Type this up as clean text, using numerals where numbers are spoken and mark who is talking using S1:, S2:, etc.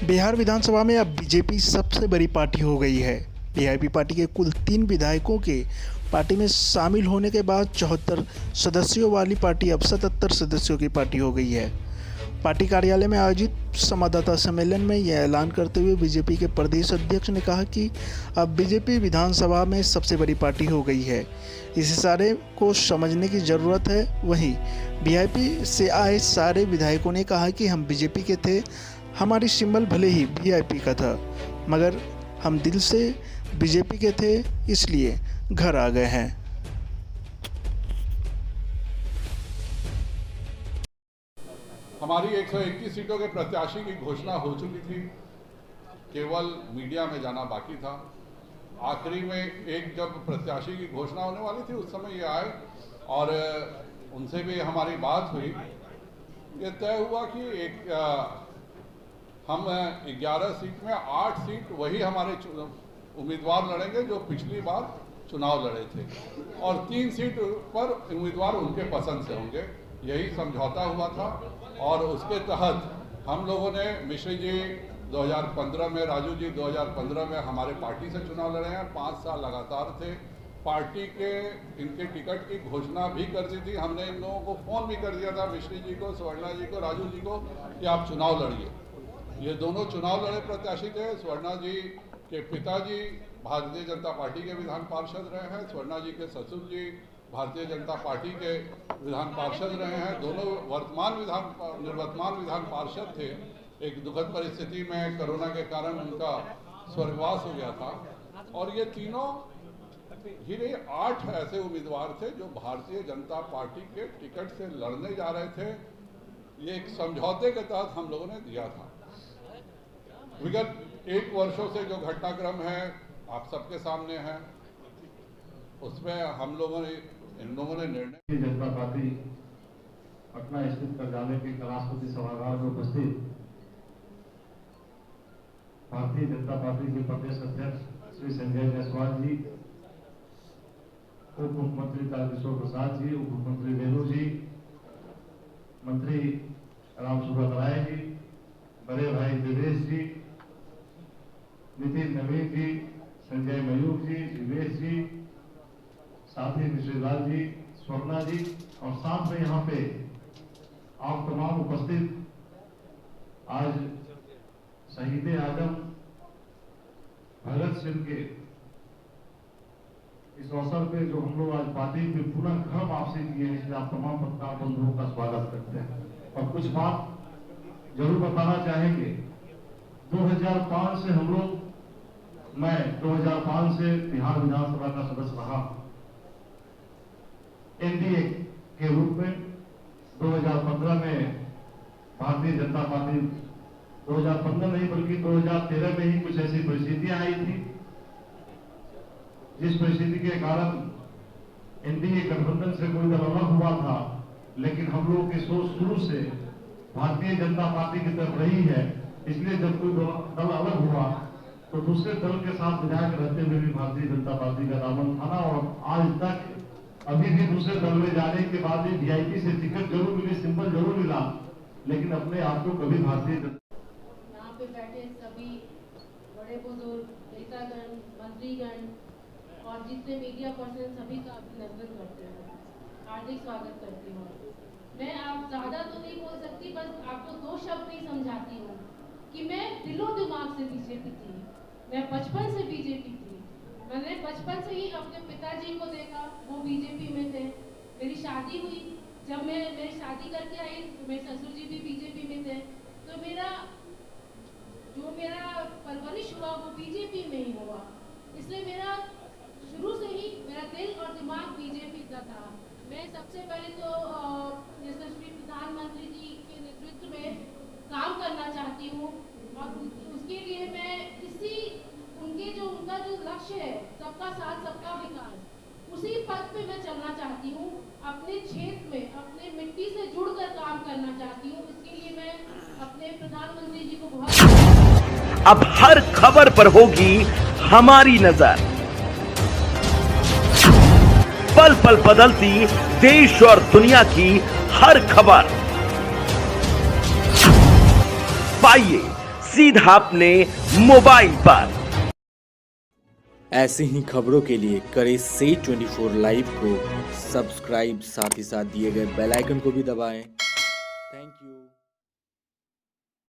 S1: बिहार विधानसभा में अब बीजेपी सबसे बड़ी पार्टी हो गई है। वीआईपी पार्टी के कुल 3 विधायकों के पार्टी में शामिल होने के बाद 74 सदस्यों वाली पार्टी अब 77 सदस्यों की पार्टी हो गई है। पार्टी कार्यालय में आयोजित संवाददाता सम्मेलन में यह ऐलान करते हुए बीजेपी के प्रदेश अध्यक्ष ने कहा कि अब बीजेपी विधानसभा में सबसे बड़ी पार्टी हो गई है। इस इशारे को समझने की ज़रूरत है। वहीं वीआईपी से आए सारे विधायकों ने कहा कि हम बीजेपी के थे, हमारी सिंबल भले ही वीआईपी का था, मगर हम दिल से बीजेपी के थे, इसलिए घर आ गए हैं।
S2: हमारी 121 सीटों के प्रत्याशी की घोषणा हो चुकी थी, केवल मीडिया में जाना बाकी था। आखिरी में एक जब प्रत्याशी की घोषणा होने वाली थी उस समय ये आए और उनसे भी हमारी बात हुई। ये तय हुआ कि हम 11 सीट में 8 सीट वही हमारे उम्मीदवार लड़ेंगे जो पिछली बार चुनाव लड़े थे, और 3 सीट पर उम्मीदवार उनके पसंद से होंगे। यही समझौता हुआ था और उसके तहत हम लोगों ने मिश्री जी 2015 में, राजू जी 2015 में हमारे पार्टी से चुनाव लड़े हैं। 5 साल लगातार थे। पार्टी के इनके टिकट की घोषणा भी कर दी थी। हमने इन लोगों को फ़ोन भी कर दिया था, मिश्री जी को, स्वर्णा जी को, राजू जी को, कि आप चुनाव लड़िए। ये दोनों चुनाव लड़े प्रत्याशी थे। स्वर्णा जी के पिताजी भारतीय जनता पार्टी के विधान पार्षद रहे हैं, स्वर्णा जी के ससुर जी भारतीय जनता पार्टी के विधान पार्षद रहे हैं। दोनों निवर्तमान विधान पार्षद थे। एक दुखद परिस्थिति में कोरोना के कारण उनका स्वर्गवास हो गया था। और ये तीनों ही नहीं, 8 ऐसे उम्मीदवार थे जो भारतीय जनता पार्टी के टिकट से लड़ने जा रहे थे। ये एक समझौते के तहत हम लोगों ने दिया था। विगत 1 वर्षों से जो घटनाक्रम है आप सबके सामने है, उसमें हम लोगों ने इन लोगों ने निर्णय।
S3: जनता पार्टी पटना स्थित कार्यालय के राष्ट्रपति सभागार में उपस्थित भारतीय जनता पार्टी के प्रदेश अध्यक्ष श्री संजय जायसवाल जी, उप मुख्यमंत्री तारकिशोर प्रसाद जी, उप मुख्यमंत्री रेणु जी, मंत्री रामसुब्रत राय जी, बड़े भाई दिवेश जी, नितिन नवीन जी, संजय मयूर जी, दिवेश जी, साथी मिश्रीलाल जी, स्वर्णा जी, और साथ में यहाँ पे आप तमाम उपस्थित आज शहीद आजम भगत सिंह के इस अवसर पे जो हम लोग आज पार्टी में पूरा घर वापसी किए हैं, इसलिए आप तमाम पत्रकार बंधुओं का स्वागत करते हैं। और कुछ बात जरूर बताना चाहेंगे। 2005 से हम लोग, मैं 2005 से बिहार विधानसभा का सदस्य रहा एनडीए के रूप में। 2015 में भारतीय जनता पार्टी, 2015 नहीं बल्कि 2013 में ही कुछ ऐसी परिस्थितियां आई थी जिस परिस्थिति के कारण एनडीए गठबंधन से कोई दल अलग हुआ था, लेकिन हम लोगों की सोच शुरू से भारतीय जनता पार्टी की तरफ रही है। इसलिए जब कोई दल अलग हुआ तो दूसरे दल के साथ विधायक रहते हुए भी भारतीय जनता पार्टी का दामन थाना, और आज तक अभी भी दूसरे दल में जाने के बाद भी वीआईपी से टिकट जरूर मिली, सिंबल जरूर मिला, लेकिन अपने आप को कभी भारतीय
S4: यहाँ पे बैठे सभी बड़े बुजुर्ग, नेतागण, मंत्रीगण और जितने मीडिया पर्सन, सभी का अभिनंदन करते हैं, हार्दिक स्वागत करती हूँ। मैं आप ज्यादा तो नहीं बोल सकती, बस आपको 2 शब्द ही समझाती हूँ कि मैं दिलो दिमाग से बीजेपी थी। मैं बचपन से बीजेपी थी। मैंने बचपन से ही अपने पिताजी को देखा, वो बीजेपी में थे। मेरी शादी हुई, जब मैं मेरी शादी करके आई तो मेरे ससुर जी भी बीजेपी में थे। तो मेरा परवरिश हुआ वो बीजेपी में ही हुआ। इसलिए मेरा शुरू से ही मेरा दिल और दिमाग बीजेपी का था। मैं सबसे पहले तो यशस्वी प्रधानमंत्री जी के नेतृत्व में काम करना चाहती हूँ, और उसके लिए मैं उनका जो लक्ष्य है सबका साथ सबका विकास, उसी पथ पे मैं चलना चाहती हूँ। अपने क्षेत्र में अपने मिट्टी से जुड़कर काम करना चाहती हूँ। इसके लिए मैं अपने प्रधानमंत्री जी को बहुत।
S5: अब हर खबर पर होगी हमारी नजर। पल पल बदलती देश और दुनिया की हर खबर पाइए सीधा अपने मोबाइल पर।
S6: ऐसी ही खबरों के लिए करें से 24 लाइव को सब्सक्राइब, साथ ही साथ दिए गए बेल आइकन को भी दबाएं। Thank you.